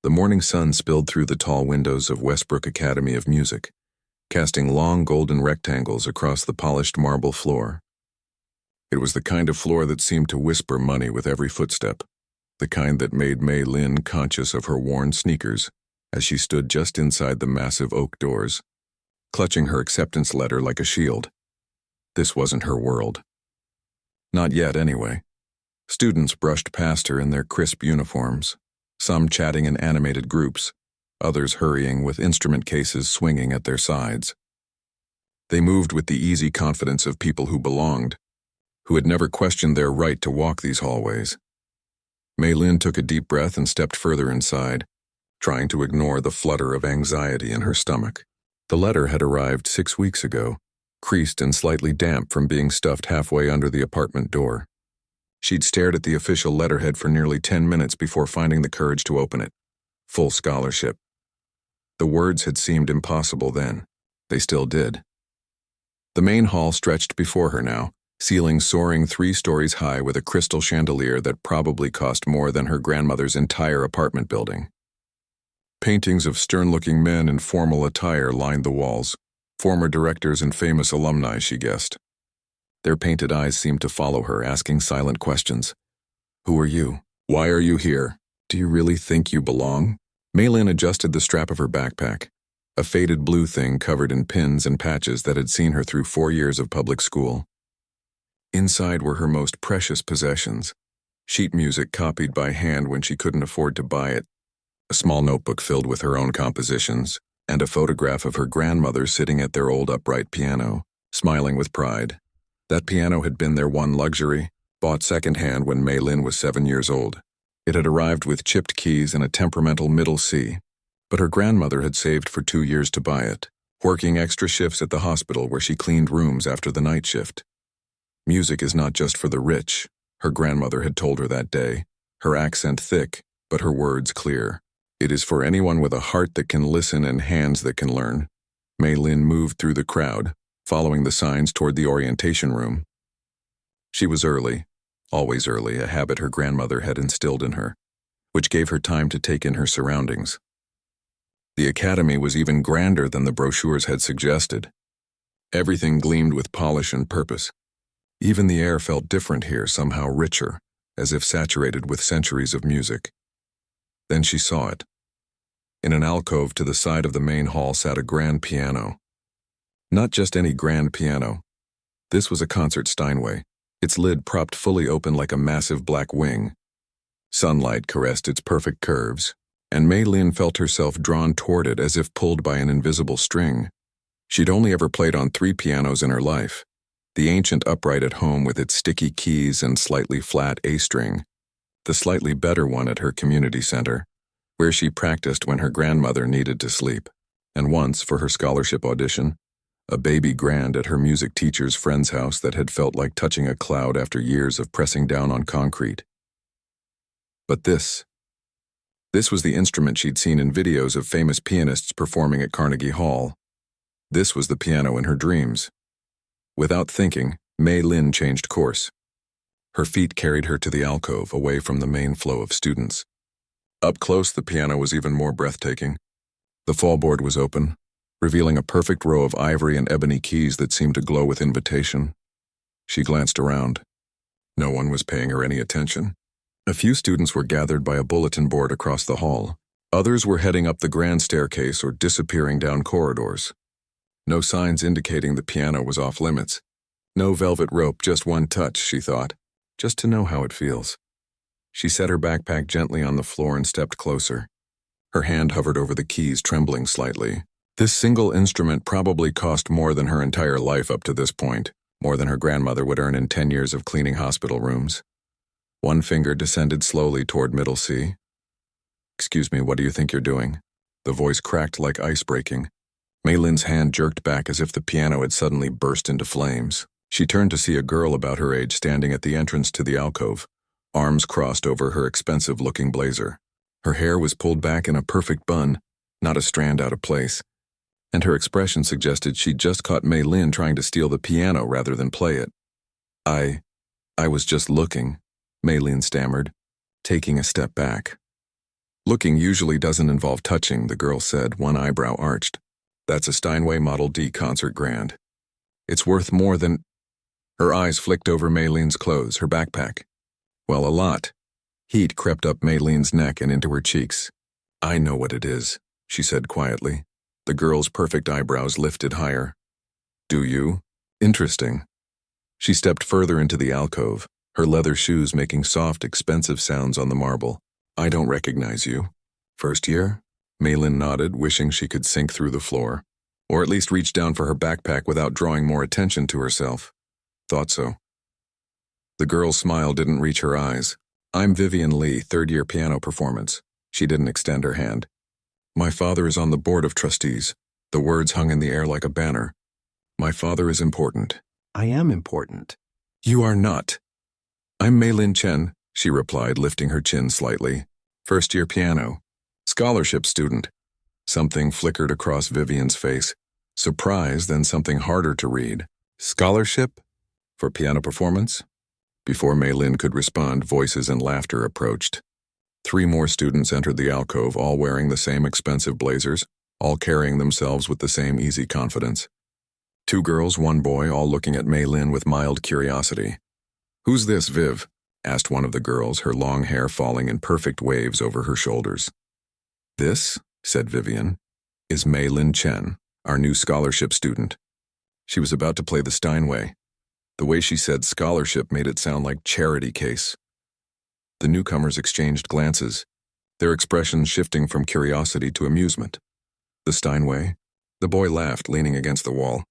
The morning sun spilled through the tall windows of Westbrook Academy of Music, casting long golden rectangles across the polished marble floor. It was the kind of floor that seemed to whisper money with every footstep, the kind that made Mei Lin conscious of her worn sneakers as she stood just inside the massive oak doors, clutching her acceptance letter like a shield. This wasn't her world. Not yet, anyway. Students brushed past her in their crisp uniforms, some chatting in animated groups, others hurrying with instrument cases swinging at their sides. They moved with the easy confidence of people who belonged, who had never questioned their right to walk these hallways. Mei Lin took a deep breath and stepped further inside, trying to ignore the flutter of anxiety in her stomach. The letter had arrived 6 weeks ago, creased and slightly damp from being stuffed halfway under the apartment door. She'd stared at the official letterhead for nearly 10 minutes before finding the courage to open it. Full scholarship. The words had seemed impossible then. They still did. The main hall stretched before her now, ceiling soaring 3 stories high with a crystal chandelier that probably cost more than her grandmother's entire apartment building. Paintings of stern-looking men in formal attire lined the walls, former directors and famous alumni, she guessed. Their painted eyes seemed to follow her, asking silent questions. Who are you? Why are you here? Do you really think you belong? Mei Lin adjusted the strap of her backpack, a faded blue thing covered in pins and patches that had seen her through 4 years of public school. Inside were her most precious possessions, sheet music copied by hand when she couldn't afford to buy it, a small notebook filled with her own compositions, and a photograph of her grandmother sitting at their old upright piano, smiling with pride. That piano had been their one luxury, bought secondhand when Mei Lin was 7 years old. It had arrived with chipped keys and a temperamental middle C, but her grandmother had saved for 2 years to buy it, working extra shifts at the hospital where she cleaned rooms after the night shift. Music is not just for the rich, her grandmother had told her that day, her accent thick, but her words clear. It is for anyone with a heart that can listen and hands that can learn. Mei Lin moved through the crowd, following the signs toward the orientation room. She was early, always early, a habit her grandmother had instilled in her, which gave her time to take in her surroundings. The academy was even grander than the brochures had suggested. Everything gleamed with polish and purpose. Even the air felt different here, somehow richer, as if saturated with centuries of music. Then she saw it. In an alcove to the side of the main hall sat a grand piano. Not just any grand piano. This was a concert Steinway, its lid propped fully open like a massive black wing. Sunlight caressed its perfect curves, and Mei Lin felt herself drawn toward it as if pulled by an invisible string. She'd only ever played on 3 pianos in her life. The ancient upright at home with its sticky keys and slightly flat A string, the slightly better one at her community center, where she practiced when her grandmother needed to sleep, and once, for her scholarship audition, a baby grand at her music teacher's friend's house that had felt like touching a cloud after years of pressing down on concrete. But this was the instrument she'd seen in videos of famous pianists performing at Carnegie Hall. This was the piano in her dreams. Without thinking, Mei Lin changed course. Her feet carried her to the alcove, away from the main flow of students. Up close, the piano was even more breathtaking. The fallboard was open, revealing a perfect row of ivory and ebony keys that seemed to glow with invitation. She glanced around. No one was paying her any attention. A few students were gathered by a bulletin board across the hall. Others were heading up the grand staircase or disappearing down corridors. No signs indicating the piano was off limits. No velvet rope, just one touch, she thought, just to know how it feels. She set her backpack gently on the floor and stepped closer. Her hand hovered over the keys, trembling slightly. This single instrument probably cost more than her entire life up to this point, more than her grandmother would earn in 10 years of cleaning hospital rooms. One finger descended slowly toward middle C. "Excuse me, what do you think you're doing?" The voice cracked like ice breaking. Mei Lin's hand jerked back as if the piano had suddenly burst into flames. She turned to see a girl about her age standing at the entrance to the alcove, arms crossed over her expensive-looking blazer. Her hair was pulled back in a perfect bun, not a strand out of place, and her expression suggested she'd just caught Mei Lin trying to steal the piano rather than play it. I was just looking," Mei Lin stammered, taking a step back. Looking usually doesn't involve touching, the girl said, one eyebrow arched. That's a Steinway Model D concert grand. It's worth more than... Her eyes flicked over Maylene's clothes, her backpack. Well, a lot. Heat crept up Maylene's neck and into her cheeks. I know what it is, she said quietly. The girl's perfect eyebrows lifted higher. Do you? Interesting. She stepped further into the alcove, her leather shoes making soft, expensive sounds on the marble. I don't recognize you. First year? Maylene nodded, wishing she could sink through the floor, or at least reach down for her backpack without drawing more attention to herself. Thought so. The girl's smile didn't reach her eyes. I'm Vivian Lee, third-year piano performance. She didn't extend her hand. My father is on the board of trustees. The words hung in the air like a banner. My father is important. I am important. You are not. I'm Maylin Chen, she replied, lifting her chin slightly. First-year piano. Scholarship student. Something flickered across Vivian's face. Surprise, then something harder to read. Scholarship? For piano performance? Before Maylin could respond, voices and laughter approached. 3 more students entered the alcove, all wearing the same expensive blazers, all carrying themselves with the same easy confidence. 2 girls, 1 boy, all looking at Maylin with mild curiosity. Who's this, Viv? Asked one of the girls, her long hair falling in perfect waves over her shoulders. This, said Vivian, is Maylin Chen, our new scholarship student. She was about to play the Steinway. The way she said scholarship made it sound like charity case. The newcomers exchanged glances, their expressions shifting from curiosity to amusement. The Steinway? The boy laughed, leaning against the wall.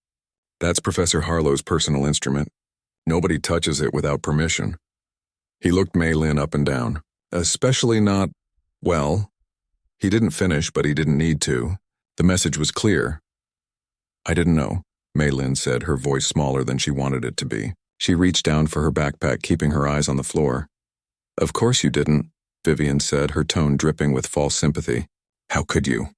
That's Professor Harlow's personal instrument. Nobody touches it without permission. He looked Maylin up and down. Especially not, well, he didn't finish, but he didn't need to. The message was clear. I didn't know, Maylin said, her voice smaller than she wanted it to be. She reached down for her backpack, keeping her eyes on the floor. Of course you didn't, Vivian said, her tone dripping with false sympathy. How could you?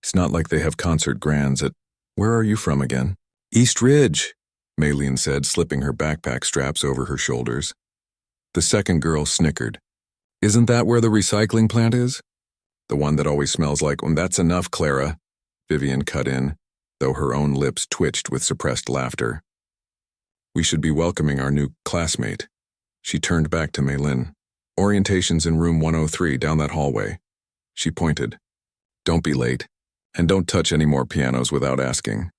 It's not like they have concert grands at... Where are you from again? East Ridge, Maylin said, slipping her backpack straps over her shoulders. The second girl snickered. Isn't that where the recycling plant is? The one that always smells like, that's enough, Clara, Vivian cut in, though her own lips twitched with suppressed laughter. We should be welcoming our new classmate. She turned back to Maylin. Orientation's in room 103 down that hallway. She pointed. Don't be late, and don't touch any more pianos without asking.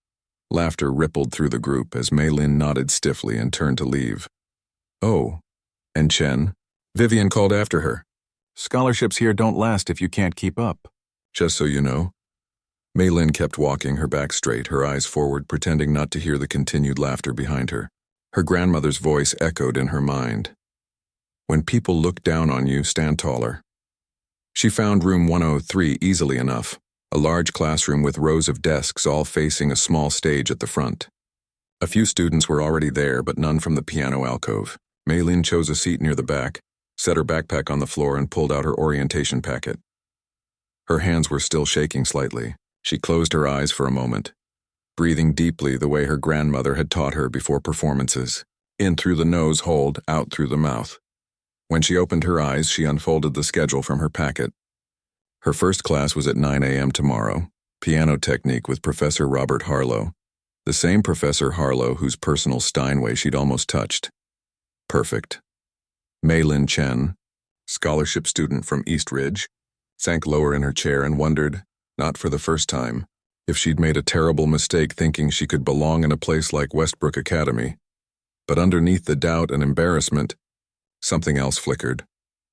Laughter rippled through the group as Maylin nodded stiffly and turned to leave. Oh, and Chen? Vivian called after her. Scholarships here don't last if you can't keep up. Just so you know. Maylin kept walking, her back straight, her eyes forward, pretending not to hear the continued laughter behind her. Her grandmother's voice echoed in her mind. When people look down on you, stand taller. She found room 103 easily enough, a large classroom with rows of desks all facing a small stage at the front. A few students were already there, but none from the piano alcove. Maylin chose a seat near the back, set her backpack on the floor, and pulled out her orientation packet. Her hands were still shaking slightly. She closed her eyes for a moment, breathing deeply the way her grandmother had taught her before performances. In through the nose, hold, out through the mouth. When she opened her eyes, she unfolded the schedule from her packet. Her first class was at 9 a.m. tomorrow, piano technique with Professor Robert Harlow, the same Professor Harlow whose personal Steinway she'd almost touched. Perfect. Maylin Chen, scholarship student from East Ridge, sank lower in her chair and wondered, not for the first time, if she'd made a terrible mistake thinking she could belong in a place like Westbrook Academy. But underneath the doubt and embarrassment, something else flickered,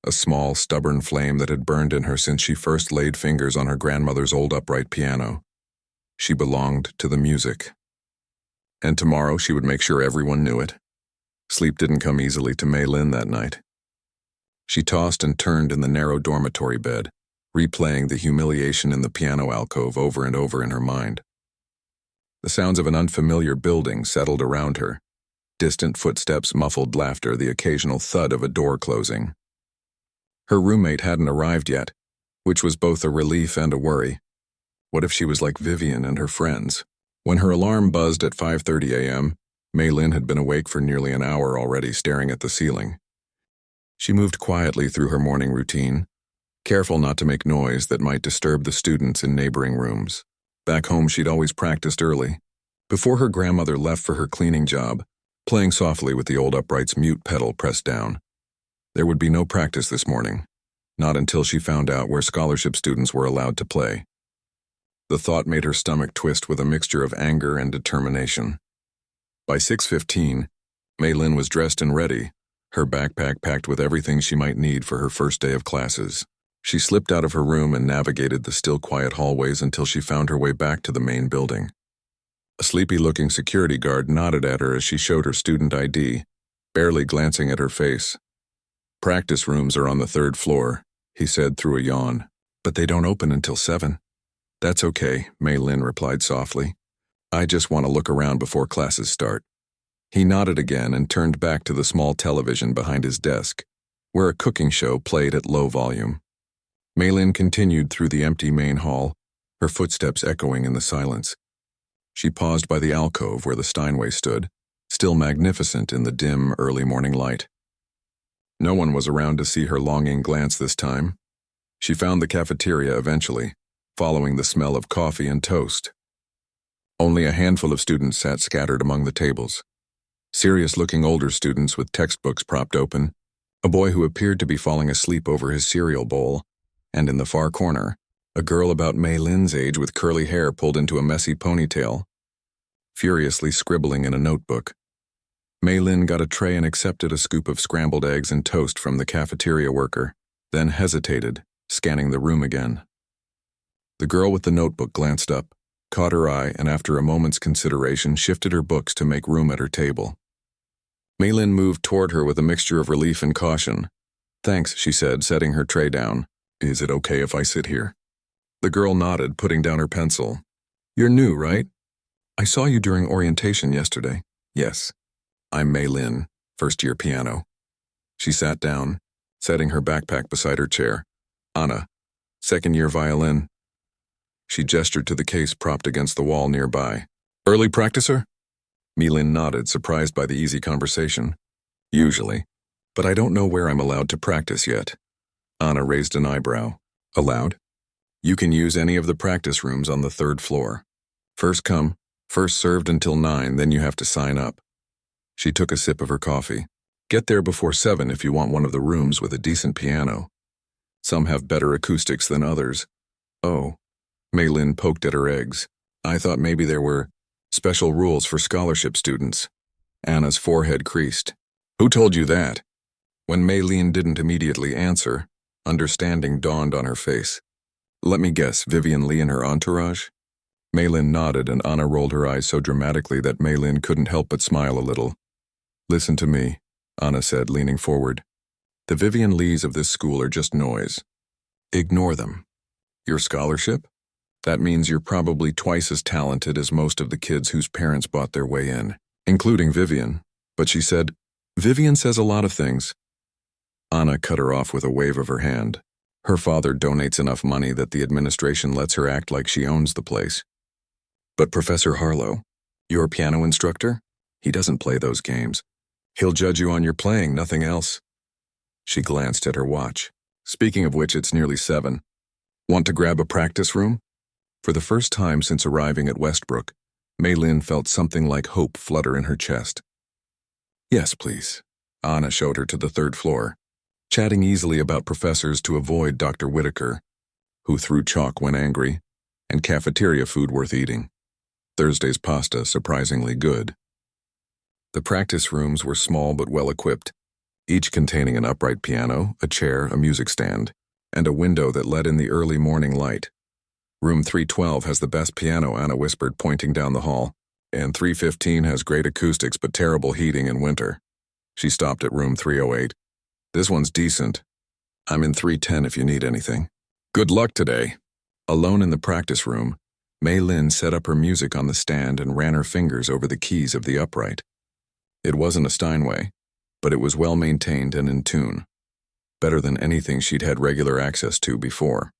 a small, stubborn flame that had burned in her since she first laid fingers on her grandmother's old upright piano. She belonged to the music. And tomorrow she would make sure everyone knew it. Sleep didn't come easily to Maylin that night. She tossed and turned in the narrow dormitory bed, replaying the humiliation in the piano alcove over and over in her mind. The sounds of an unfamiliar building settled around her. Distant footsteps, muffled laughter, the occasional thud of a door closing. Her roommate hadn't arrived yet, which was both a relief and a worry. What if she was like Vivian and her friends? When her alarm buzzed at 5:30 a.m., Maylin had been awake for nearly an hour already, staring at the ceiling. She moved quietly through her morning routine, careful not to make noise that might disturb the students in neighboring rooms. Back home, she'd always practiced early, before her grandmother left for her cleaning job, playing softly with the old upright's mute pedal pressed down. There would be no practice this morning, not until she found out where scholarship students were allowed to play. The thought made her stomach twist with a mixture of anger and determination. By 6:15, Maylin was dressed and ready, her backpack packed with everything she might need for her first day of classes. She slipped out of her room and navigated the still quiet hallways until she found her way back to the main building. A sleepy-looking security guard nodded at her as she showed her student ID, barely glancing at her face. "Practice rooms are on the 3rd floor," he said through a yawn. "But they don't open until 7. "That's okay," Maylin replied softly. "I just want to look around before classes start." He nodded again and turned back to the small television behind his desk, where a cooking show played at low volume. Maylin continued through the empty main hall, her footsteps echoing in the silence. She paused by the alcove where the Steinway stood, still magnificent in the dim, early morning light. No one was around to see her longing glance this time. She found the cafeteria eventually, following the smell of coffee and toast. Only a handful of students sat scattered among the tables. Serious-looking older students with textbooks propped open, a boy who appeared to be falling asleep over his cereal bowl, and in the far corner, a girl about Maylin's age with curly hair pulled into a messy ponytail, furiously scribbling in a notebook. Maylin got a tray and accepted a scoop of scrambled eggs and toast from the cafeteria worker, then hesitated, scanning the room again. The girl with the notebook glanced up, caught her eye, and after a moment's consideration shifted her books to make room at her table. Maylin moved toward her with a mixture of relief and caution. "Thanks," she said, setting her tray down. "Is it okay if I sit here?" The girl nodded, putting down her pencil. "You're new, right? I saw you during orientation yesterday." "Yes. I'm Maylin, first-year piano." She sat down, setting her backpack beside her chair. "Anna, second-year violin." She gestured to the case propped against the wall nearby. "Early practicer?" Maylin nodded, surprised by the easy conversation. "Usually, but I don't know where I'm allowed to practice yet." Anna raised an eyebrow. "Allowed? You can use any of the practice rooms on the 3rd floor. First come, first served until 9, then you have to sign up." She took a sip of her coffee. "Get there before 7 if you want one of the rooms with a decent piano. Some have better acoustics than others." "Oh." Maylin poked at her eggs. "I thought maybe there were special rules for scholarship students." Anna's forehead creased. "Who told you that?" When Maylin didn't immediately answer, understanding dawned on her face. "Let me guess, Vivian Lee and her entourage?" Maylin nodded, and Anna rolled her eyes so dramatically that Maylin couldn't help but smile a little. "Listen to me," Anna said, leaning forward. "The Vivian Lees of this school are just noise. Ignore them. Your scholarship? That means you're probably twice as talented as most of the kids whose parents bought their way in, including Vivian." But she said, "Vivian says a lot of things." Anna cut her off with a wave of her hand. Her father donates enough money that the administration lets her act like she owns the place. "But Professor Harlow, your piano instructor? He doesn't play those games. He'll judge you on your playing, nothing else." She glanced at her watch. "Speaking of which, it's nearly 7. Want to grab a practice room?" For the first time since arriving at Westbrook, Maylin felt something like hope flutter in her chest. "Yes, please." Anna showed her to the 3rd floor, chatting easily about professors to avoid Dr. Whitaker, who threw chalk when angry, and cafeteria food worth eating. Thursday's pasta surprisingly good. The practice rooms were small but well-equipped, each containing an upright piano, a chair, a music stand, and a window that let in the early morning light. "Room 312 has the best piano," Anna whispered, pointing down the hall, "and 315 has great acoustics but terrible heating in winter." She stopped at room 308. "This one's decent. I'm in 310 if you need anything." "Good luck today." Alone in the practice room, Maylin set up her music on the stand and ran her fingers over the keys of the upright. It wasn't a Steinway, but it was well maintained and in tune. Better than anything she'd had regular access to before.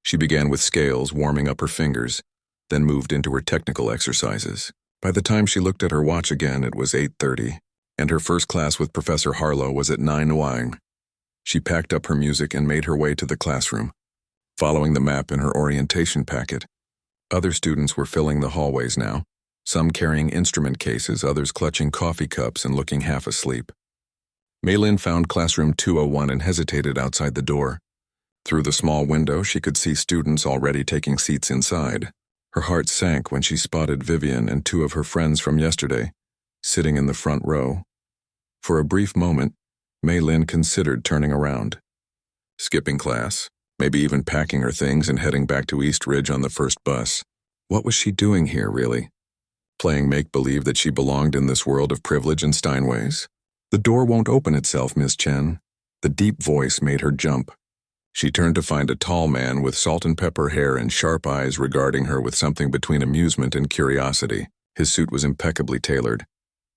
She began with scales, warming up her fingers, then moved into her technical exercises. By the time she looked at her watch again, it was 8:30, and her first class with Professor Harlow was at 9 wang. She packed up her music and made her way to the classroom, following the map in her orientation packet. Other students were filling the hallways now, some carrying instrument cases, others clutching coffee cups and looking half asleep. Maylin found classroom 201 and hesitated outside the door. Through the small window, she could see students already taking seats inside. Her heart sank when she spotted Vivian and two of her friends from yesterday, sitting in the front row. For a brief moment, Maylin considered turning around. Skipping class, maybe even packing her things and heading back to East Ridge on the first bus. What was she doing here, really? Playing make-believe that she belonged in this world of privilege and Steinways? The door won't open itself, Miss Chen. The deep voice made her jump. She turned to find a tall man with salt and pepper hair and sharp eyes regarding her with something between amusement and curiosity. His suit was impeccably tailored,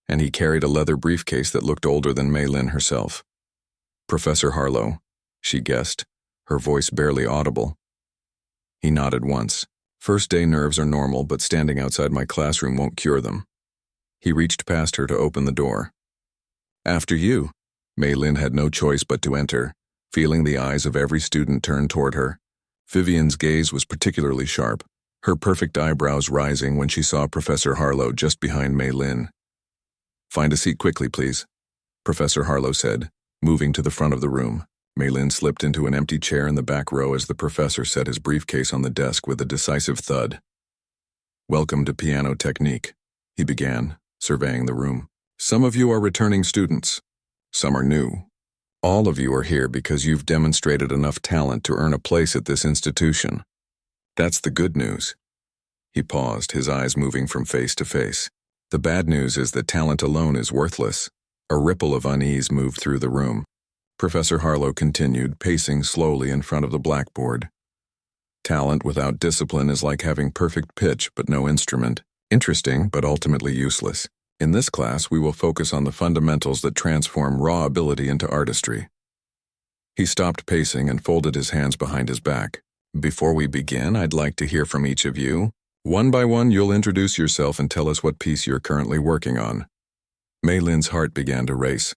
and he carried a leather briefcase that looked older than Maylin herself. Professor Harlow, she guessed, her voice barely audible. He nodded once. First-day nerves are normal, but standing outside my classroom won't cure them. He reached past her to open the door. After you. Maylin had no choice but to enter, feeling the eyes of every student turn toward her. Vivian's gaze was particularly sharp, her perfect eyebrows rising when she saw Professor Harlow just behind Maylin. Find a seat quickly, please, Professor Harlow said, moving to the front of the room. Maylin slipped into an empty chair in the back row as the professor set his briefcase on the desk with a decisive thud. Welcome to Piano Technique, he began, surveying the room. Some of you are returning students. Some are new. All of you are here because you've demonstrated enough talent to earn a place at this institution. That's the good news. He paused, his eyes moving from face to face. The bad news is that talent alone is worthless. A ripple of unease moved through the room. Professor Harlow continued, pacing slowly in front of the blackboard. Talent without discipline is like having perfect pitch but no instrument. Interesting, but ultimately useless. In this class, we will focus on the fundamentals that transform raw ability into artistry. He stopped pacing and folded his hands behind his back. Before we begin, I'd like to hear from each of you. One by one, you'll introduce yourself and tell us what piece you're currently working on. Maylin's heart began to race.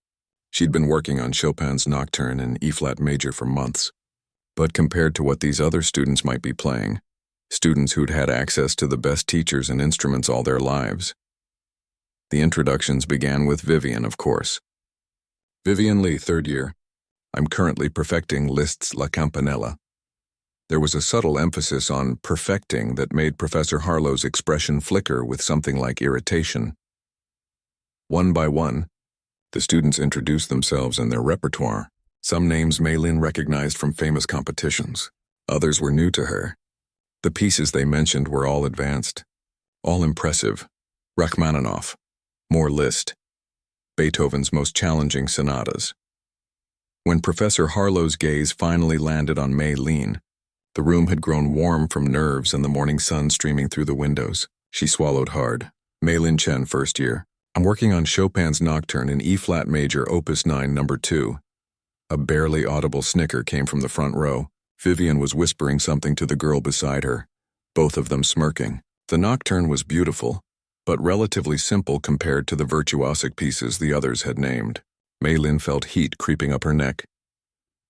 She'd been working on Chopin's Nocturne in E-flat major for months. But compared to what these other students might be playing, students who'd had access to the best teachers and instruments all their lives. The introductions began with Vivian, of course. Vivian Lee, third year. I'm currently perfecting Liszt's La Campanella. There was a subtle emphasis on perfecting that made Professor Harlow's expression flicker with something like irritation. One by one, the students introduced themselves and their repertoire. Some names Maylin recognized from famous competitions. Others were new to her. The pieces they mentioned were all advanced, all impressive. Rachmaninoff, more Liszt, Beethoven's most challenging sonatas. When Professor Harlow's gaze finally landed on Maylin, the room had grown warm from nerves and the morning sun streaming through the windows. She swallowed hard. Maylin Chen, first year. I'm working on Chopin's Nocturne in E-flat major, Opus 9, number 2. A barely audible snicker came from the front row. Vivian was whispering something to the girl beside her, both of them smirking. The Nocturne was beautiful, but relatively simple compared to the virtuosic pieces the others had named. Maylin felt heat creeping up her neck.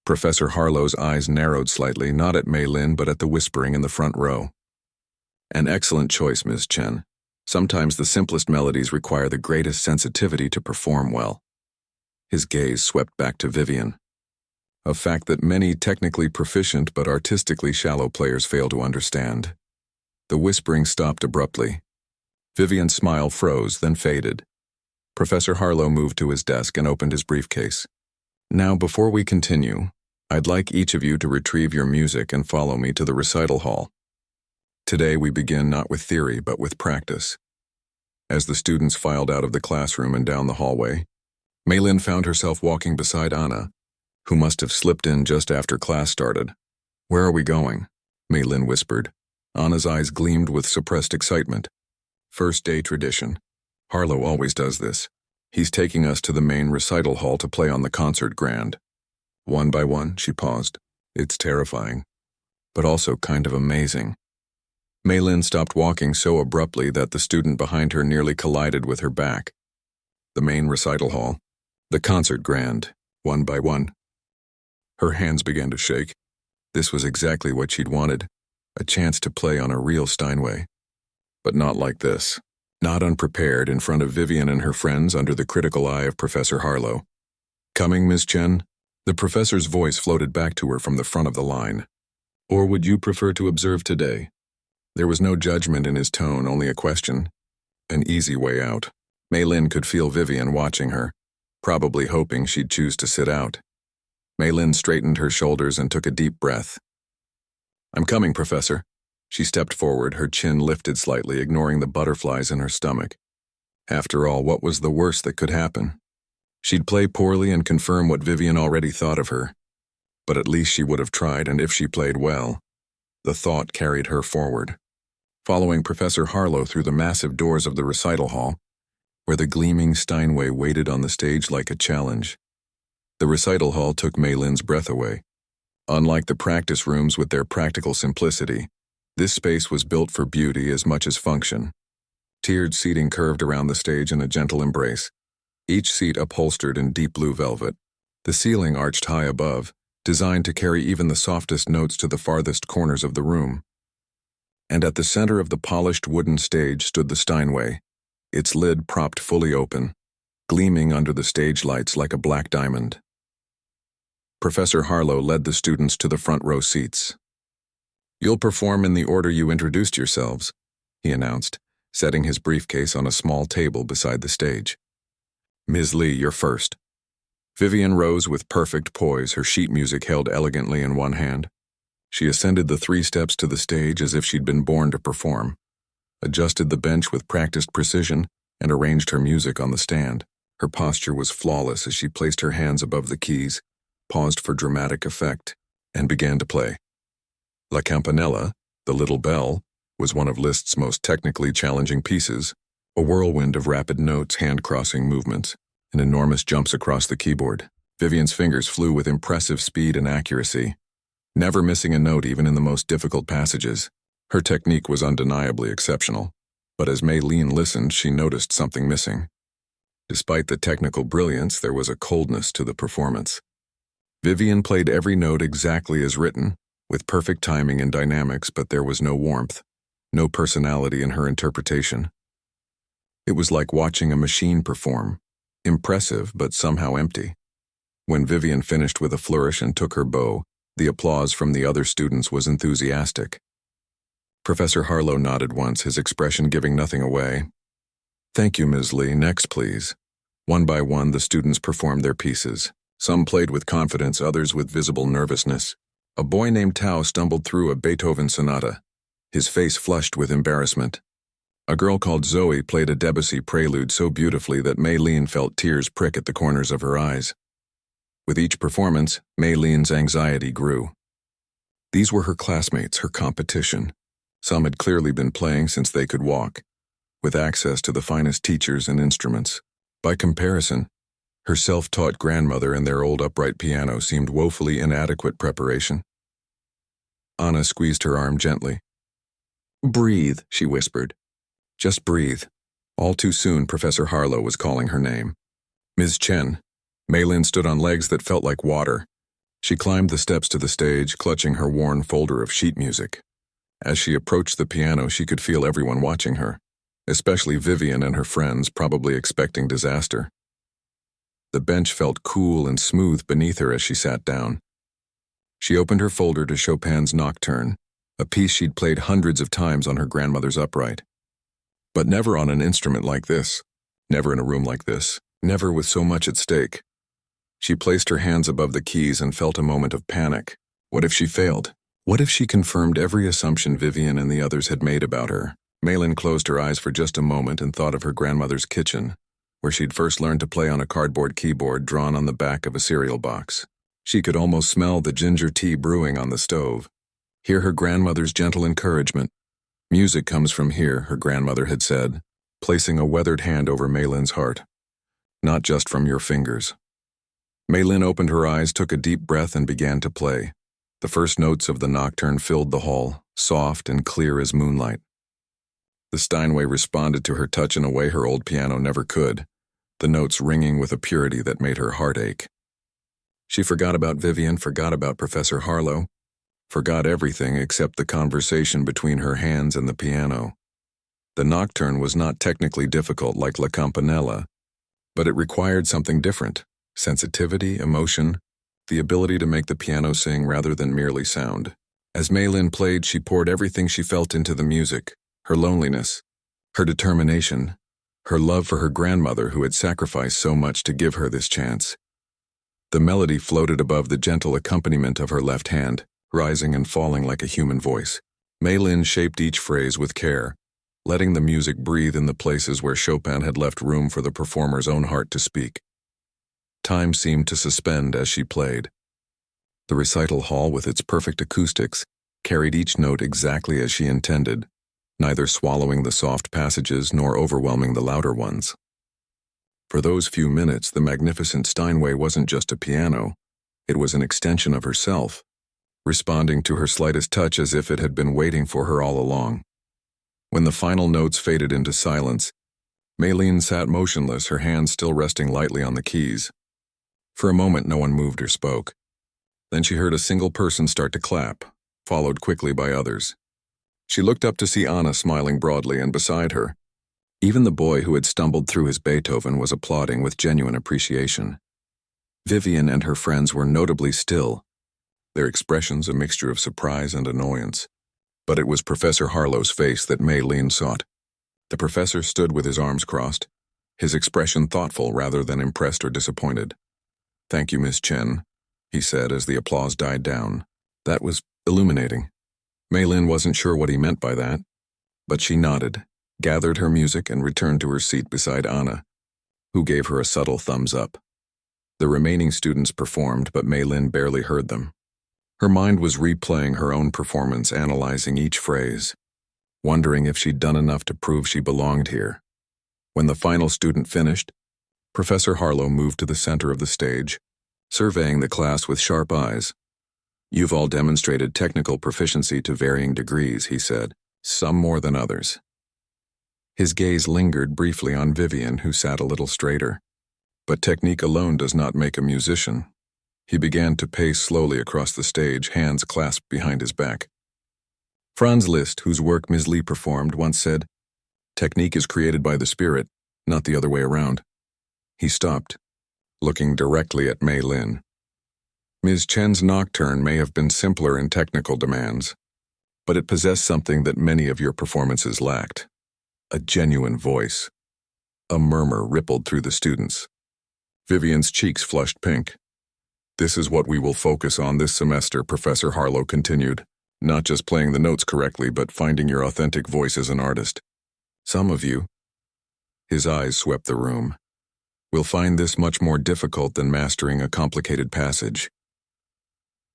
Professor Harlow's eyes narrowed slightly, not at Maylin but at the whispering in the front row. An excellent choice, Ms. Chen. Sometimes the simplest melodies require the greatest sensitivity to perform well. His gaze swept back to Vivian, a fact that many technically proficient but artistically shallow players fail to understand. The whispering stopped abruptly. Vivian's smile froze, then faded. Professor Harlow moved to his desk and opened his briefcase. Now, before we continue, I'd like each of you to retrieve your music and follow me to the recital hall. Today we begin not with theory but with practice. As the students filed out of the classroom and down the hallway, Maylin found herself walking beside Anna, who must have slipped in just after class started. Where are we going? Maylin whispered. Anna's eyes gleamed with suppressed excitement. First day tradition. Harlow always does this. He's taking us to the main recital hall to play on the concert grand. One by one, she paused. It's terrifying, but also kind of amazing. Maylin stopped walking so abruptly that the student behind her nearly collided with her back. The main recital hall. The concert grand. One by one. Her hands began to shake. This was exactly what she'd wanted, a chance to play on a real Steinway. But not like this. Not unprepared in front of Vivian and her friends under the critical eye of Professor Harlow. "Coming, Miss Chen?" The professor's voice floated back to her from the front of the line. "Or would you prefer to observe today?" There was no judgment in his tone, only a question. An easy way out. Mei Lin could feel Vivian watching her, probably hoping she'd choose to sit out. Mei Lin straightened her shoulders and took a deep breath. "I'm coming, Professor." She stepped forward, her chin lifted slightly, ignoring the butterflies in her stomach. After all, what was the worst that could happen? She'd play poorly and confirm what Vivian already thought of her. But at least she would have tried, and if she played well, the thought carried her forward. Following Professor Harlow through the massive doors of the recital hall, where the gleaming Steinway waited on the stage like a challenge. The recital hall took Mei Lin's breath away. Unlike the practice rooms with their practical simplicity, this space was built for beauty as much as function. Tiered seating curved around the stage in a gentle embrace, each seat upholstered in deep blue velvet. The ceiling arched high above, designed to carry even the softest notes to the farthest corners of the room. And at the center of the polished wooden stage stood the Steinway, its lid propped fully open, gleaming under the stage lights like a black diamond. Professor Harlow led the students to the front row seats. "You'll perform in the order you introduced yourselves," he announced, setting his briefcase on a small table beside the stage. "Ms. Lee, you're first." Vivian rose with perfect poise, her sheet music held elegantly in one hand. She ascended the 3 steps to the stage as if she'd been born to perform, adjusted the bench with practiced precision, and arranged her music on the stand. Her posture was flawless as she placed her hands above the keys, paused for dramatic effect, and began to play. La Campanella, the Little Bell, was one of Liszt's most technically challenging pieces, a whirlwind of rapid notes, hand-crossing movements, and enormous jumps across the keyboard. Vivian's fingers flew with impressive speed and accuracy, never missing a note even in the most difficult passages. Her technique was undeniably exceptional, but as Mei Lin listened, she noticed something missing. Despite the technical brilliance, there was a coldness to the performance. Vivian played every note exactly as written, with perfect timing and dynamics, but there was no warmth, no personality in her interpretation. It was like watching a machine perform, impressive but somehow empty. When Vivian finished with a flourish and took her bow, the applause from the other students was enthusiastic. Professor Harlow nodded once, his expression giving nothing away. "Thank you, Ms. Lee. Next, please." One by one, the students performed their pieces. Some played with confidence, others with visible nervousness. A boy named Tao stumbled through a Beethoven sonata, his face flushed with embarrassment. A girl called Zoe played a Debussy prelude so beautifully that Mei Lin felt tears prick at the corners of her eyes. With each performance, Mei Lin's anxiety grew. These were her classmates, her competition. Some had clearly been playing since they could walk, with access to the finest teachers and instruments. By comparison, her self-taught grandmother and their old upright piano seemed woefully inadequate preparation. Anna squeezed her arm gently. "Breathe," she whispered. "Just breathe." All too soon, Professor Harlow was calling her name. "Ms. Chen." Mei Lin stood on legs that felt like water. She climbed the steps to the stage, clutching her worn folder of sheet music. As she approached the piano, she could feel everyone watching her, especially Vivian and her friends, probably expecting disaster. The bench felt cool and smooth beneath her as she sat down. She opened her folder to Chopin's Nocturne, a piece she'd played hundreds of times on her grandmother's upright. But never on an instrument like this, never in a room like this, never with so much at stake. She placed her hands above the keys and felt a moment of panic. What if she failed? What if she confirmed every assumption Vivian and the others had made about her? Mei Lin closed her eyes for just a moment and thought of her grandmother's kitchen, where she'd first learned to play on a cardboard keyboard drawn on the back of a cereal box. She could almost smell the ginger tea brewing on the stove, hear her grandmother's gentle encouragement. "Music comes from here," her grandmother had said, placing a weathered hand over Mei Lin's heart. "Not just from your fingers." Mei Lin opened her eyes, took a deep breath, and began to play. The first notes of the nocturne filled the hall, soft and clear as moonlight. The Steinway responded to her touch in a way her old piano never could, the notes ringing with a purity that made her heart ache. She forgot about Vivian, forgot about Professor Harlow, forgot everything except the conversation between her hands and the piano. The nocturne was not technically difficult like La Campanella, but it required something different: sensitivity, emotion, the ability to make the piano sing rather than merely sound. As Maylin played, she poured everything she felt into the music: her loneliness, her determination, her love for her grandmother who had sacrificed so much to give her this chance. The melody floated above the gentle accompaniment of her left hand, rising and falling like a human voice. Maylin shaped each phrase with care, letting the music breathe in the places where Chopin had left room for the performer's own heart to speak. Time seemed to suspend as she played. The recital hall, with its perfect acoustics, carried each note exactly as she intended, neither swallowing the soft passages nor overwhelming the louder ones. For those few minutes, the magnificent Steinway wasn't just a piano, it was an extension of herself, responding to her slightest touch as if it had been waiting for her all along. When the final notes faded into silence, Maylin sat motionless, her hands still resting lightly on the keys. For a moment, no one moved or spoke. Then she heard a single person start to clap, followed quickly by others. She looked up to see Anna smiling broadly, and beside her, even the boy who had stumbled through his Beethoven was applauding with genuine appreciation. Vivian and her friends were notably still, their expressions a mixture of surprise and annoyance. But it was Professor Harlow's face that Maylin sought. The professor stood with his arms crossed, his expression thoughtful rather than impressed or disappointed. "Thank you, Miss Chen," he said as the applause died down. That was illuminating. Maylin wasn't sure what he meant by that, but she nodded, gathered her music, and returned to her seat beside Anna, who gave her a subtle thumbs up. The remaining students performed, but Maylin barely heard them. Her mind was replaying her own performance, analyzing each phrase, wondering if she'd done enough to prove she belonged here. When the final student finished, Professor Harlow moved to the center of the stage, surveying the class with sharp eyes. "You've all demonstrated technical proficiency to varying degrees," he said, "some more than others." His gaze lingered briefly on Vivian, who sat a little straighter. But technique alone does not make a musician. He began to pace slowly across the stage, hands clasped behind his back. Franz Liszt, whose work Ms. Lee performed, once said, "Technique is created by the spirit, not the other way around." He stopped, looking directly at Maylin. Ms. Chen's nocturne may have been simpler in technical demands, but it possessed something that many of your performances lacked: a genuine voice. A murmur rippled through the students. Vivian's cheeks flushed pink. "This is what we will focus on this semester," Professor Harlow continued. "Not just playing the notes correctly, but finding your authentic voice as an artist. Some of you," his eyes swept the room, "will find this much more difficult than mastering a complicated passage."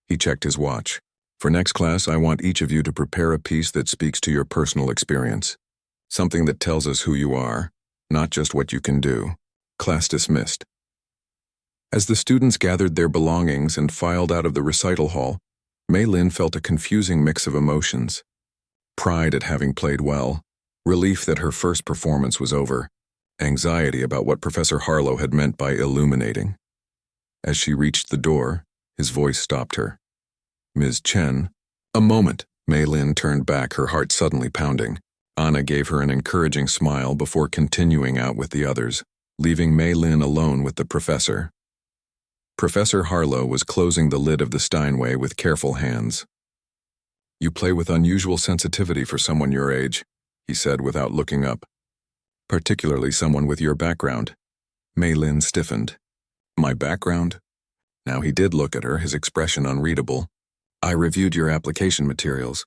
He checked his watch. "For next class, I want each of you to prepare a piece that speaks to your personal experience. Something that tells us who you are, not just what you can do." Class dismissed. As the students gathered their belongings and filed out of the recital hall, Maylin felt a confusing mix of emotions: pride at having played well, relief that her first performance was over, anxiety about what Professor Harlow had meant by illuminating. As she reached the door, his voice stopped her. "Ms. Chen." "A moment." Maylin turned back, her heart suddenly pounding. Anna gave her an encouraging smile before continuing out with the others, leaving Maylin alone with the professor. Professor Harlow was closing the lid of the Steinway with careful hands. "You play with unusual sensitivity for someone your age," he said without looking up. "Particularly someone with your background." Maylin stiffened. "My background?" Now he did look at her, his expression unreadable. "I reviewed your application materials.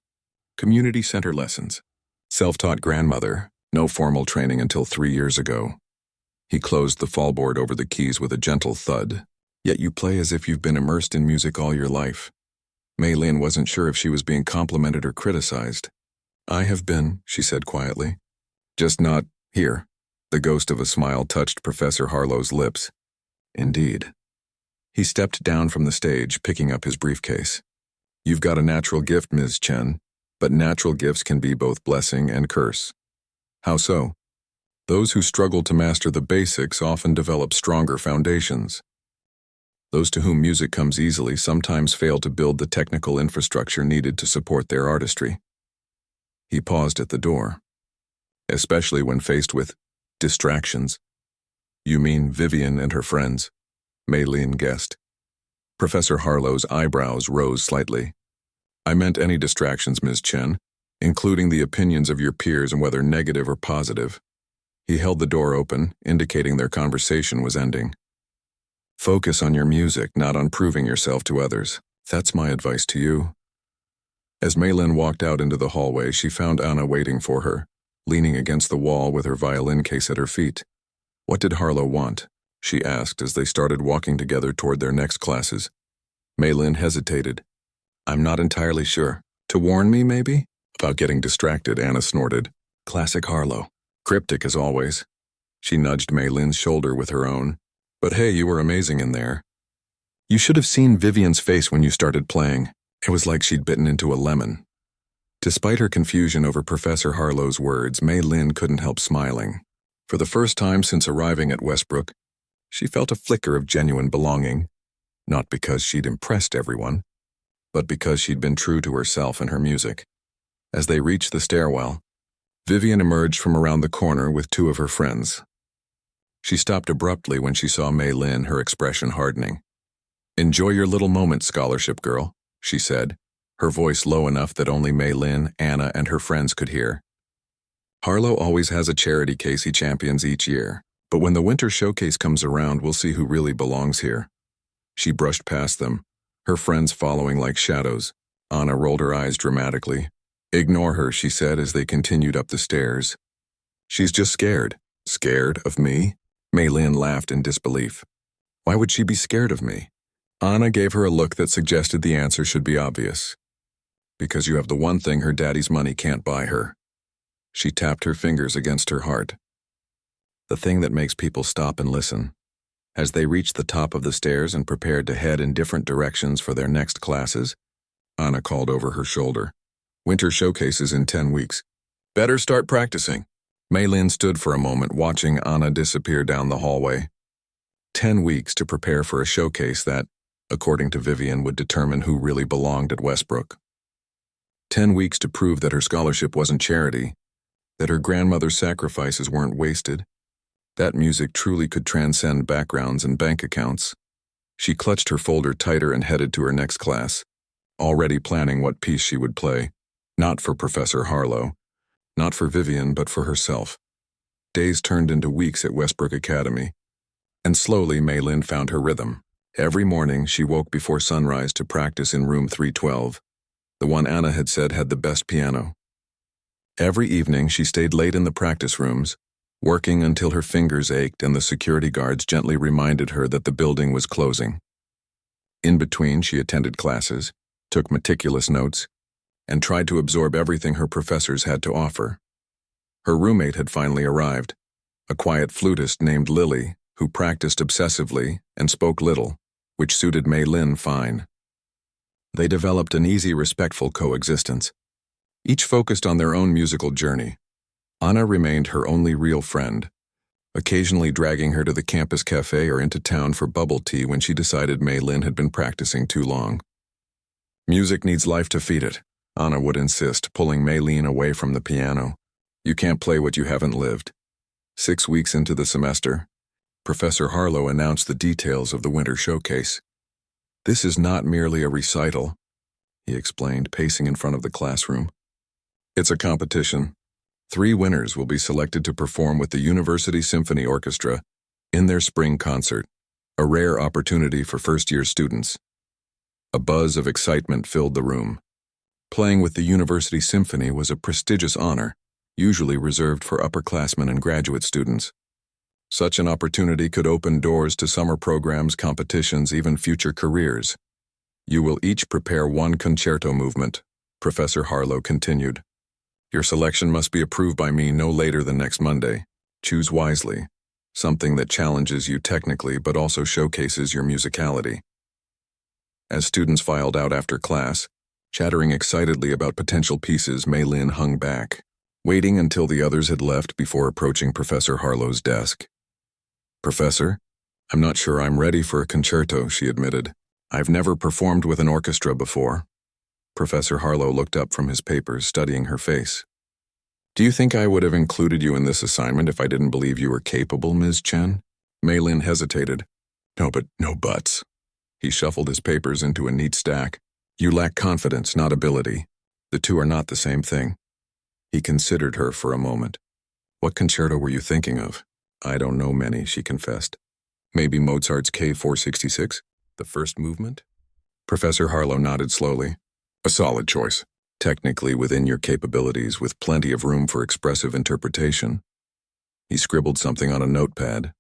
Community center lessons. Self-taught grandmother, no formal training until 3 years ago." He closed the fallboard over the keys with a gentle thud. "Yet you play as if you've been immersed in music all your life." Maylin wasn't sure if she was being complimented or criticized. "I have been," she said quietly. "Just not here." The ghost of a smile touched Professor Harlow's lips. "Indeed." He stepped down from the stage, picking up his briefcase. "You've got a natural gift, Ms. Chen, but natural gifts can be both blessing and curse." "How so?" "Those who struggle to master the basics often develop stronger foundations." Those to whom music comes easily sometimes fail to build the technical infrastructure needed to support their artistry. He paused at the door, especially when faced with distractions. You mean Vivian and her friends? Maylene guessed. Professor Harlow's eyebrows rose slightly. I meant any distractions, Ms. Chen, including the opinions of your peers and whether negative or positive. He held the door open, indicating their conversation was ending. Focus on your music, not on proving yourself to others. That's my advice to you. As Maylin walked out into the hallway, she found Anna waiting for her, leaning against the wall with her violin case at her feet. What did Harlow want? She asked as they started walking together toward their next classes. Maylin hesitated. I'm not entirely sure. To warn me, maybe? About getting distracted, Anna snorted. Classic Harlow. Cryptic as always. She nudged Maylin's shoulder with her own. But hey, you were amazing in there. You should have seen Vivian's face when you started playing. It was like she'd bitten into a lemon. Despite her confusion over Professor Harlow's words, Maylin couldn't help smiling. For the first time since arriving at Westbrook, she felt a flicker of genuine belonging, not because she'd impressed everyone, but because she'd been true to herself and her music. As they reached the stairwell, Vivian emerged from around the corner with two of her friends. She stopped abruptly when she saw Maylin, her expression hardening. Enjoy your little moment, scholarship girl, she said, her voice low enough that only Maylin, Anna, and her friends could hear. Harlow always has a charity case he champions each year, but when the winter showcase comes around, we'll see who really belongs here. She brushed past them, her friends following like shadows. Anna rolled her eyes dramatically. Ignore her, she said as they continued up the stairs. She's just scared. Scared of me? Maylin laughed in disbelief. Why would she be scared of me? Anna gave her a look that suggested the answer should be obvious. Because you have the one thing her daddy's money can't buy her. She tapped her fingers against her heart. The thing that makes people stop and listen. As they reached the top of the stairs and prepared to head in different directions for their next classes, Anna called over her shoulder. Winter showcases in 10 weeks. Better start practicing. Maylin stood for a moment watching Anna disappear down the hallway. 10 weeks to prepare for a showcase that, according to Vivian, would determine who really belonged at Westbrook. 10 weeks to prove that her scholarship wasn't charity, that her grandmother's sacrifices weren't wasted, that music truly could transcend backgrounds and bank accounts. She clutched her folder tighter and headed to her next class, already planning what piece she would play, not for Professor Harlow, not for Vivian, but for herself. Days turned into weeks at Westbrook Academy, and slowly Maylin found her rhythm. Every morning she woke before sunrise to practice in room 312, the one Anna had said had the best piano. Every evening she stayed late in the practice rooms, working until her fingers ached and the security guards gently reminded her that the building was closing. In between, she attended classes, took meticulous notes, and tried to absorb everything her professors had to offer. Her roommate had finally arrived, a quiet flutist named Lily, who practiced obsessively and spoke little, which suited Maylin fine. They developed an easy, respectful coexistence, each focused on their own musical journey. Anna remained her only real friend, occasionally dragging her to the campus cafe or into town for bubble tea when she decided Maylin had been practicing too long. Music needs life to feed it, Anna would insist, pulling Maylin away from the piano. You can't play what you haven't lived. 6 weeks into the semester, Professor Harlow announced the details of the winter showcase. This is not merely a recital, he explained, pacing in front of the classroom. It's a competition. 3 winners will be selected to perform with the University Symphony Orchestra in their spring concert, a rare opportunity for first-year students. A buzz of excitement filled the room. Playing with the University Symphony was a prestigious honor, usually reserved for upperclassmen and graduate students. Such an opportunity could open doors to summer programs, competitions, even future careers. You will each prepare one concerto movement, Professor Harlow continued. Your selection must be approved by me no later than next Monday. Choose wisely, something that challenges you technically but also showcases your musicality. As students filed out after class, chattering excitedly about potential pieces, Maylin hung back, waiting until the others had left before approaching Professor Harlow's desk. Professor, I'm not sure I'm ready for a concerto, she admitted. I've never performed with an orchestra before. Professor Harlow looked up from his papers, studying her face. Do you think I would have included you in this assignment if I didn't believe you were capable, Ms. Chen? Mei Lin hesitated. No, but no buts. He shuffled his papers into a neat stack. You lack confidence, not ability. The two are not the same thing. He considered her for a moment. What concerto were you thinking of? I don't know many, she confessed. Maybe Mozart's K466? The first movement? Professor Harlow nodded slowly. A solid choice. Technically within your capabilities, with plenty of room for expressive interpretation. He scribbled something on a notepad.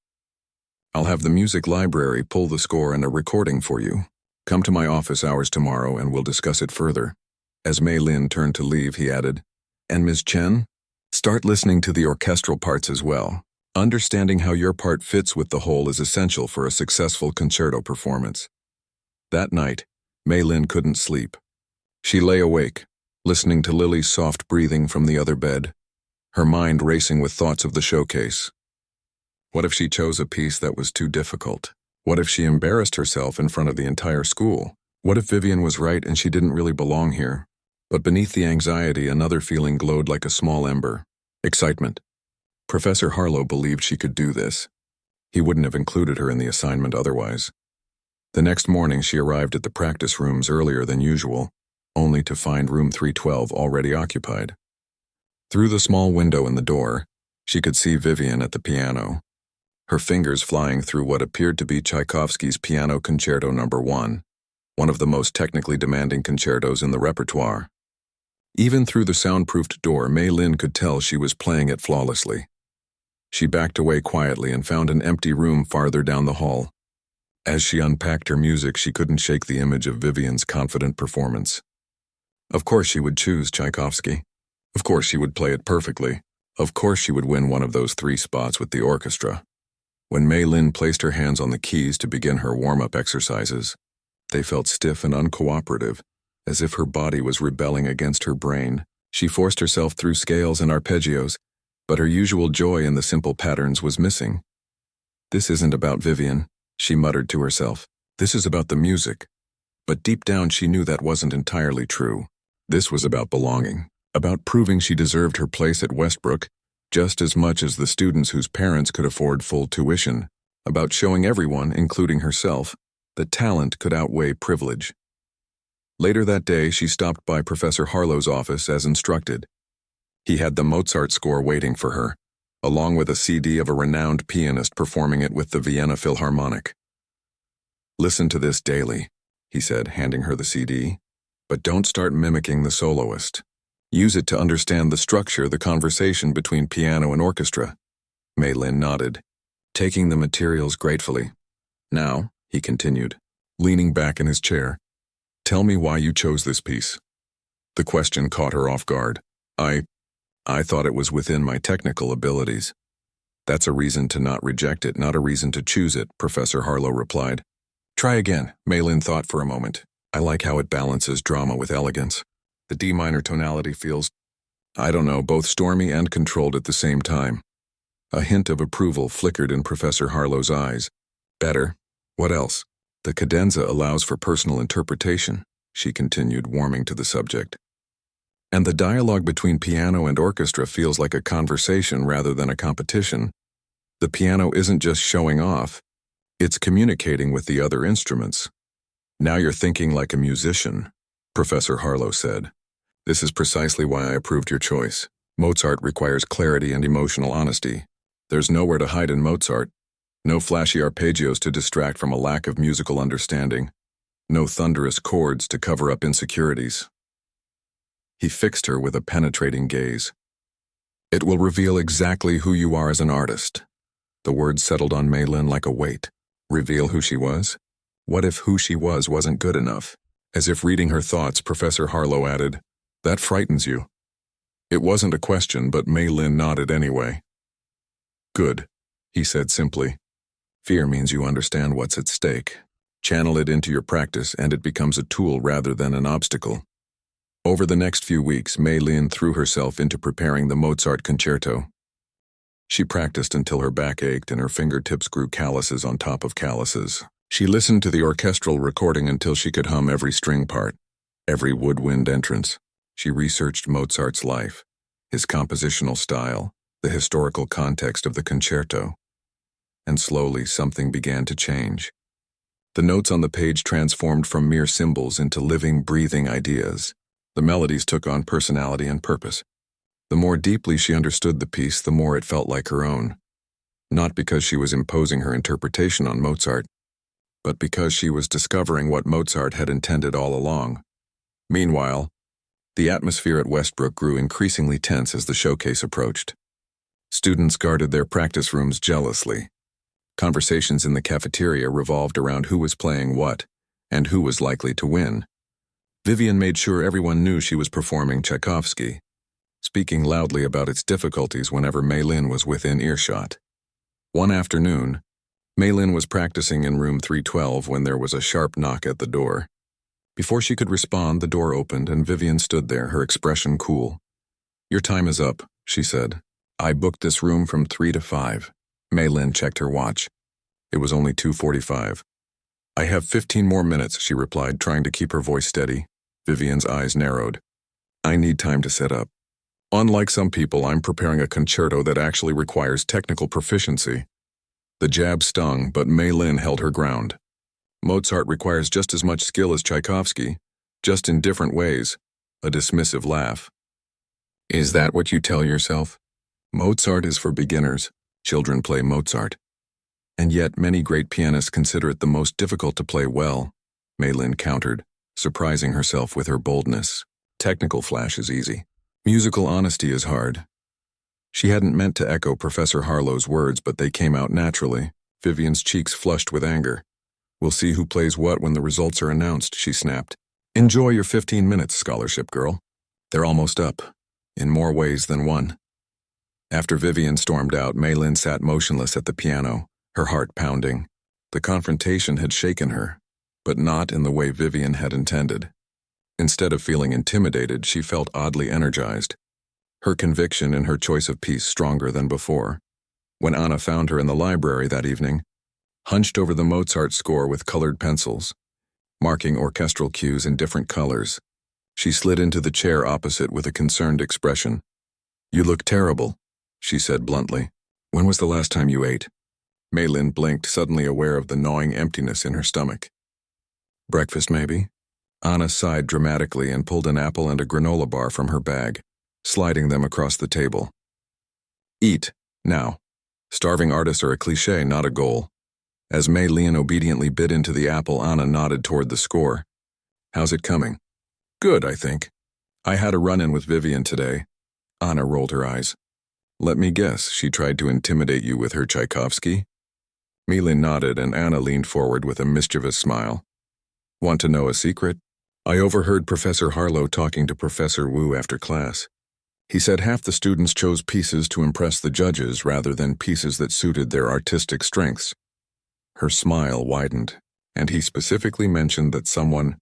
I'll have the music library pull the score and a recording for you. Come to my office hours tomorrow and we'll discuss it further. As Mei Lin turned to leave, he added, And Ms. Chen, start listening to the orchestral parts as well. Understanding how your part fits with the whole is essential for a successful concerto performance. That night, Mei Lin couldn't sleep. She lay awake, listening to Lily's soft breathing from the other bed, her mind racing with thoughts of the showcase. What if she chose a piece that was too difficult? What if she embarrassed herself in front of the entire school? What if Vivian was right and she didn't really belong here? But beneath the anxiety, another feeling glowed like a small ember. Excitement. Professor Harlow believed she could do this. He wouldn't have included her in the assignment otherwise. The next morning, she arrived at the practice rooms earlier than usual, only to find room 312 already occupied. Through the small window in the door, she could see Vivian at the piano, her fingers flying through what appeared to be Tchaikovsky's Piano Concerto No. 1, one of the most technically demanding concertos in the repertoire. Even through the soundproofed door, Mei Lin could tell she was playing it flawlessly. She backed away quietly and found an empty room farther down the hall. As she unpacked her music, she couldn't shake the image of Vivian's confident performance. Of course she would choose Tchaikovsky. Of course she would play it perfectly. Of course she would win one of those 3 spots with the orchestra. When Mei Lin placed her hands on the keys to begin her warm-up exercises, they felt stiff and uncooperative, as if her body was rebelling against her brain. She forced herself through scales and arpeggios, but her usual joy in the simple patterns was missing. This isn't about Vivian, she muttered to herself. This is about the music. But deep down she knew that wasn't entirely true. This was about belonging, about proving she deserved her place at Westbrook just as much as the students whose parents could afford full tuition, about showing everyone, including herself, that talent could outweigh privilege. Later that day, she stopped by Professor Harlow's office as instructed. He had the Mozart score waiting for her, along with a CD of a renowned pianist performing it with the Vienna Philharmonic. Listen to this daily, he said, handing her the CD, but don't start mimicking the soloist. Use it to understand the structure, the conversation between piano and orchestra. Mei Lin nodded, taking the materials gratefully. Now, he continued, leaning back in his chair, tell me why you chose this piece. The question caught her off guard. I thought it was within my technical abilities. That's a reason to not reject it, not a reason to choose it, Professor Harlow replied. Try again, Mei Lin thought for a moment. I like how it balances drama with elegance. The D minor tonality feels, I don't know, both stormy and controlled at the same time. A hint of approval flickered in Professor Harlow's eyes. Better. What else? The cadenza allows for personal interpretation, she continued, warming to the subject. And the dialogue between piano and orchestra feels like a conversation rather than a competition. The piano isn't just showing off, it's communicating with the other instruments. Now you're thinking like a musician, Professor Harlow said. This is precisely why I approved your choice. Mozart requires clarity and emotional honesty. There's nowhere to hide in Mozart. No flashy arpeggios to distract from a lack of musical understanding. No thunderous chords to cover up insecurities. He fixed her with a penetrating gaze. It will reveal exactly who you are as an artist. The words settled on Mei Lin like a weight. Reveal who she was? What if who she was wasn't good enough? As if reading her thoughts, Professor Harlow added, That frightens you. It wasn't a question, but Mei Lin nodded anyway. Good, he said simply. Fear means you understand what's at stake. Channel it into your practice and it becomes a tool rather than an obstacle. Over the next few weeks, Mei Lin threw herself into preparing the Mozart concerto. She practiced until her back ached and her fingertips grew calluses on top of calluses. She listened to the orchestral recording until she could hum every string part, every woodwind entrance. She researched Mozart's life, his compositional style, the historical context of the concerto. And slowly something began to change. The notes on the page transformed from mere symbols into living, breathing ideas. The melodies took on personality and purpose. The more deeply she understood the piece, the more it felt like her own. Not because she was imposing her interpretation on Mozart, but because she was discovering what Mozart had intended all along. Meanwhile, the atmosphere at Westbrook grew increasingly tense as the showcase approached. Students guarded their practice rooms jealously. Conversations in the cafeteria revolved around who was playing what and who was likely to win. Vivian made sure everyone knew she was performing Tchaikovsky, speaking loudly about its difficulties whenever Mei-Lin was within earshot. One afternoon, Mei-Lin was practicing in room 312 when there was a sharp knock at the door. Before she could respond, the door opened and Vivian stood there, her expression cool. "Your time is up," she said. "I booked this room from 3 to 5. Mei-Lin checked her watch. It was only 2:45. "I have 15 more minutes," she replied, trying to keep her voice steady. Vivian's eyes narrowed. "I need time to set up. Unlike some people, I'm preparing a concerto that actually requires technical proficiency." The jab stung, but Mei-Lin held her ground. "Mozart requires just as much skill as Tchaikovsky, just in different ways." A dismissive laugh. "Is that what you tell yourself? Mozart is for beginners. Children play Mozart. And yet many great pianists consider it the most difficult to play well," Mei-Lin countered, surprising herself with her boldness. "Technical flash is easy. Musical honesty is hard." She hadn't meant to echo Professor Harlow's words, but they came out naturally. Vivian's cheeks flushed with anger. "We'll see who plays what when the results are announced," she snapped. "Enjoy your 15 minutes, scholarship girl. They're almost up, in more ways than one." After Vivian stormed out, Mei-Lin sat motionless at the piano, her heart pounding. The confrontation had shaken her, but not in the way Vivian had intended. Instead of feeling intimidated, she felt oddly energized. Her conviction in her choice of piece stronger than before. When Anna found her in the library that evening, hunched over the Mozart score with colored pencils, marking orchestral cues in different colors, she slid into the chair opposite with a concerned expression. "You look terrible," she said bluntly. "When was the last time you ate?" Mei-Lin blinked, suddenly aware of the gnawing emptiness in her stomach. "Breakfast, maybe?" Anna sighed dramatically and pulled an apple and a granola bar from her bag, sliding them across the table. "Eat, now. Starving artists are a cliché, not a goal." As Mei-Lin obediently bit into the apple, Anna nodded toward the score. "How's it coming?" "Good, I think. I had a run-in with Vivian today." Anna rolled her eyes. "Let me guess, she tried to intimidate you with her Tchaikovsky?" Mei-Lin nodded and Anna leaned forward with a mischievous smile. "Want to know a secret? I overheard Professor Harlow talking to Professor Wu after class. He said half the students chose pieces to impress the judges rather than pieces that suited their artistic strengths." Her smile widened, and he specifically mentioned that someone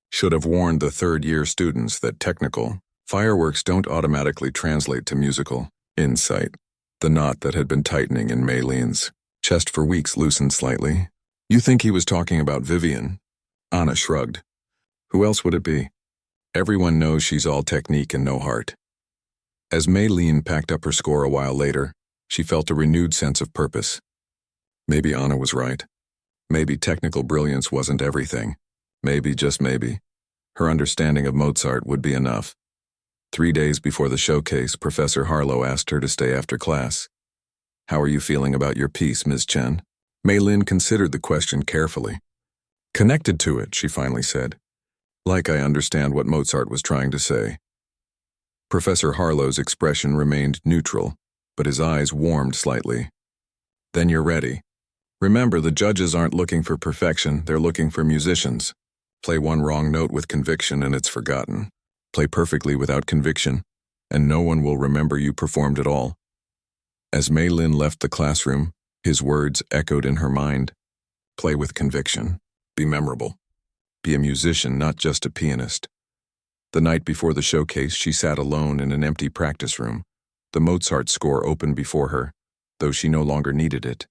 should have warned the third-year students that technical fireworks don't automatically translate to musical insight. The knot that had been tightening in Mei-Lin's chest for weeks loosened slightly. "You think he was talking about Vivian?" Anna shrugged. "Who else would it be? Everyone knows she's all technique and no heart." As Mei-Lin packed up her score a while later, she felt a renewed sense of purpose. Maybe Anna was right. Maybe technical brilliance wasn't everything. Maybe, just maybe, her understanding of Mozart would be enough. 3 days before the showcase, Professor Harlow asked her to stay after class. "How are you feeling about your piece, Ms. Chen?" Mei-Lin considered the question carefully. "Connected to it," she finally said. "Like I understand what Mozart was trying to say." Professor Harlow's expression remained neutral, but his eyes warmed slightly. "Then you're ready. Remember, the judges aren't looking for perfection, they're looking for musicians. Play one wrong note with conviction and it's forgotten. Play perfectly without conviction, and no one will remember you performed at all." As Mei-Lin left the classroom, his words echoed in her mind. Play with conviction. Be memorable. Be a musician, not just a pianist. The night before the showcase, she sat alone in an empty practice room. The Mozart score opened before her, though she no longer needed it.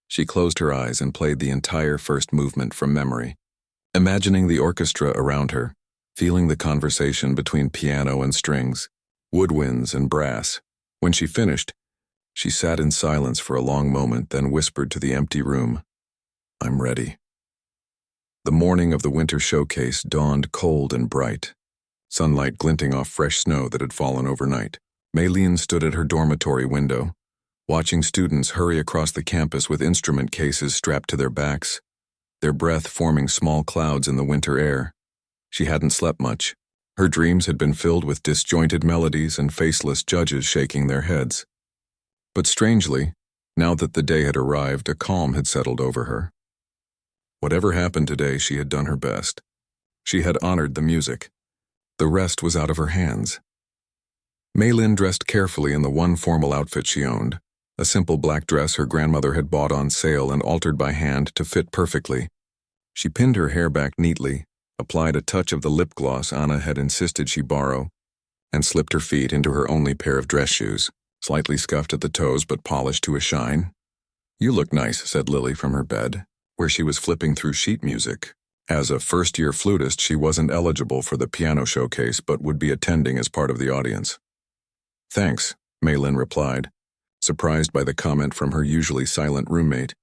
She closed her eyes and played the entire first movement from memory, imagining the orchestra around her, feeling the conversation between piano and strings, woodwinds and brass. When she finished, she sat in silence for a long moment, then whispered to the empty room, "I'm ready." The morning of the winter showcase dawned cold and bright, sunlight glinting off fresh snow that had fallen overnight. Maylene stood at her dormitory window, watching students hurry across the campus with instrument cases strapped to their backs, their breath forming small clouds in the winter air. She hadn't slept much. Her dreams had been filled with disjointed melodies and faceless judges shaking their heads. But strangely, now that the day had arrived, a calm had settled over her. Whatever happened today, she had done her best. She had honored the music. The rest was out of her hands. Maylene dressed carefully in the one formal outfit she owned, a simple black dress her grandmother had bought on sale and altered by hand to fit perfectly. She pinned her hair back neatly, applied a touch of the lip gloss Anna had insisted she borrow, and slipped her feet into her only pair of dress shoes, slightly scuffed at the toes but polished to a shine. "You look nice," said Lily from her bed, where she was flipping through sheet music. As a first-year flutist, she wasn't eligible for the piano showcase but would be attending as part of the audience. "Thanks," Maylene replied, surprised by the comment from her usually silent roommate.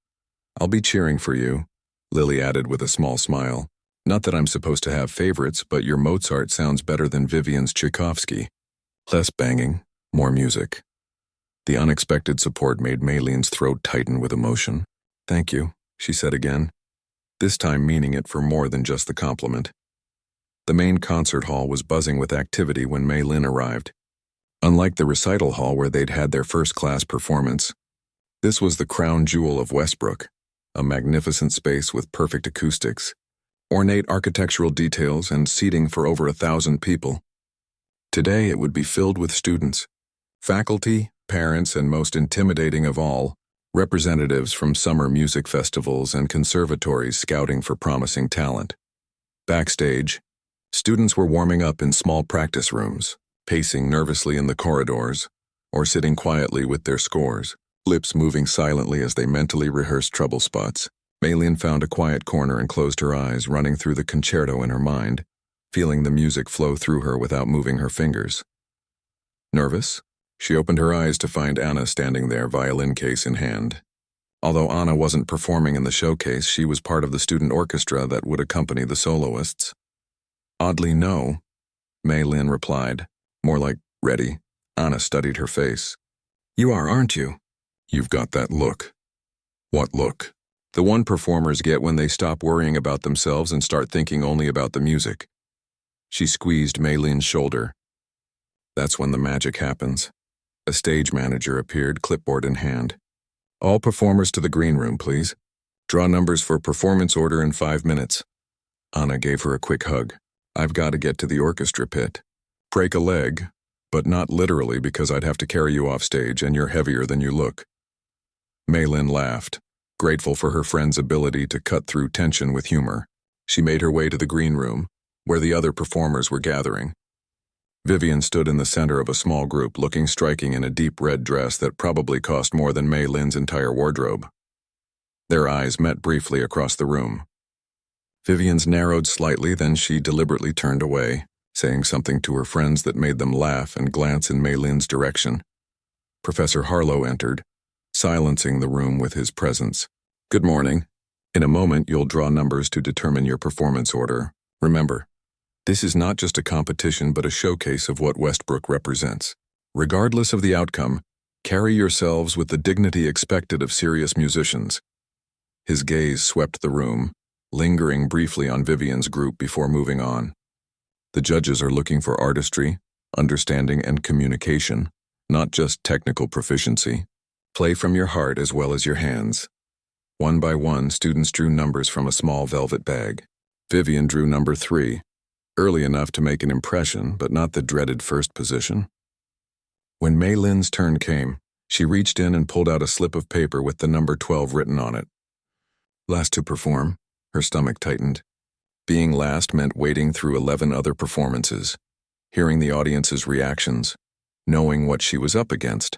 "I'll be cheering for you," Lily added with a small smile. "Not that I'm supposed to have favorites, but your Mozart sounds better than Vivian's Tchaikovsky. Less banging, more music." The unexpected support made Maylene's throat tighten with emotion. "Thank you," she said again, this time meaning it for more than just the compliment. The main concert hall was buzzing with activity when Maylene arrived. Unlike the recital hall where they'd had their first-class performance, this was the crown jewel of Westbrook, a magnificent space with perfect acoustics, ornate architectural details, and seating for over 1,000 people. Today it would be filled with students, faculty, parents, and most intimidating of all, representatives from summer music festivals and conservatories scouting for promising talent. Backstage, students were warming up in small practice rooms, pacing nervously in the corridors, or sitting quietly with their scores, lips moving silently as they mentally rehearsed trouble spots. Maylene found a quiet corner and closed her eyes, running through the concerto in her mind, feeling the music flow through her without moving her fingers. Nervous? She opened her eyes to find Anna standing there, violin case in hand. Although Anna wasn't performing in the showcase, she was part of the student orchestra that would accompany the soloists. "Oddly, no," Maylene replied, more like, "Ready." Anna studied her face. "You are, aren't you?" "You've got that look." "What look?" "The one performers get when they stop worrying about themselves and start thinking only about the music." She squeezed Maylene's shoulder. "That's when the magic happens." A stage manager appeared, clipboard in hand. "All performers to the green room, please. Draw numbers for performance order in 5 minutes." Anna gave her a quick hug. "I've got to get to the orchestra pit. Break a leg, but not literally because I'd have to carry you off stage and you're heavier than you look." Maylene laughed, grateful for her friend's ability to cut through tension with humor. She made her way to the green room, where the other performers were gathering. Vivian stood in the center of a small group, looking striking in a deep red dress that probably cost more than Maylene's entire wardrobe. Their eyes met briefly across the room. Vivian's narrowed slightly, then she deliberately turned away, saying something to her friends that made them laugh and glance in Maylene's direction. Professor Harlow entered, silencing the room with his presence. "Good morning. In a moment, you'll draw numbers to determine your performance order. Remember, this is not just a competition but a showcase of what Westbrook represents. Regardless of the outcome, carry yourselves with the dignity expected of serious musicians." His gaze swept the room, lingering briefly on Vivian's group before moving on. "The judges are looking for artistry, understanding, and communication, not just technical proficiency. Play from your heart as well as your hands." One by one, students drew numbers from a small velvet bag. Vivian drew number 3, early enough to make an impression, but not the dreaded first position. When Maylene's turn came, she reached in and pulled out a slip of paper with the number 12 written on it. "Last to perform." Her stomach tightened. Being last meant waiting through 11 other performances, hearing the audience's reactions, knowing what she was up against.